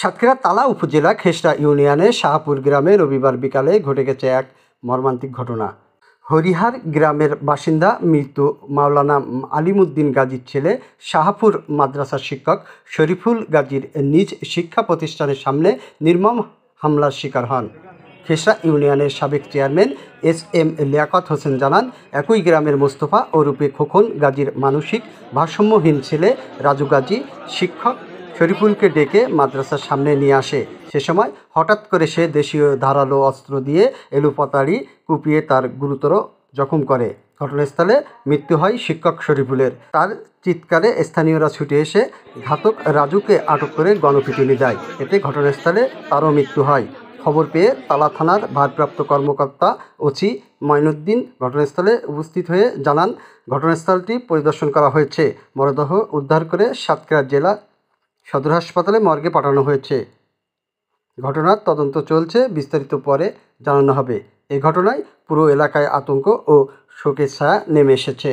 সাতক্ষীরা তালা উপজেলা খেসরা ইউনিয়নের শাহপুর গ্রামে রবিবার বিকালে ঘটে গেছে এক মর্মান্তিক ঘটনা। হরিহার গ্রামের বাসিন্দা মৃত মাওলানা আলিমুদ্দিন গাজীর ছেলে শাহপুর মাদ্রাসার শিক্ষক শরীফুল গাজীর নিজ শিক্ষা প্রতিষ্ঠানের সামনে নির্মম হামলার শিকার হন। খেসরা ইউনিয়নের সাবেক চেয়ারম্যান এস.এম. লিয়াকত হোসেন জানান, একই গ্রামের মোস্তফা ওরফে খোকন গাজীর মানসিক ভারসাম্যহীন ছেলে রাজু গাজী শিক্ষক শরীফুলকে ডেকে মাদ্রাসার সামনে নিয়ে আসে। সে সময় হঠাৎ করে সে দেশীয় ধারালো অস্ত্র দিয়ে এলোপাতাড়ি কুপিয়ে তার গুরুতর জখম করে। ঘটনাস্থলে মৃত্যু হয় শিক্ষক শরীফুলের। তার চিৎকারে স্থানীয়রা ছুটে এসে ঘাতক রাজুকে আটক করে গণপিটুনি দেয়। এতে ঘটনাস্থলে তারও মৃত্যু হয়। খবর পেয়ে তালা থানার ভারপ্রাপ্ত কর্মকর্তা ওসি মঈনুদ্দিন ঘটনাস্থলে উপস্থিত হয়ে জানান, ঘটনাস্থলটি পরিদর্শন করা হয়েছে। মরদেহ উদ্ধার করে সাতক্ষীরা জেলা সদর হাসপাতালে মর্গে পাঠানো হয়েছে। ঘটনার তদন্ত চলছে, বিস্তারিত পরে জানানো হবে। এই ঘটনায় পুরো এলাকায় আতঙ্ক ও শোকের ছায়া নেমে এসেছে।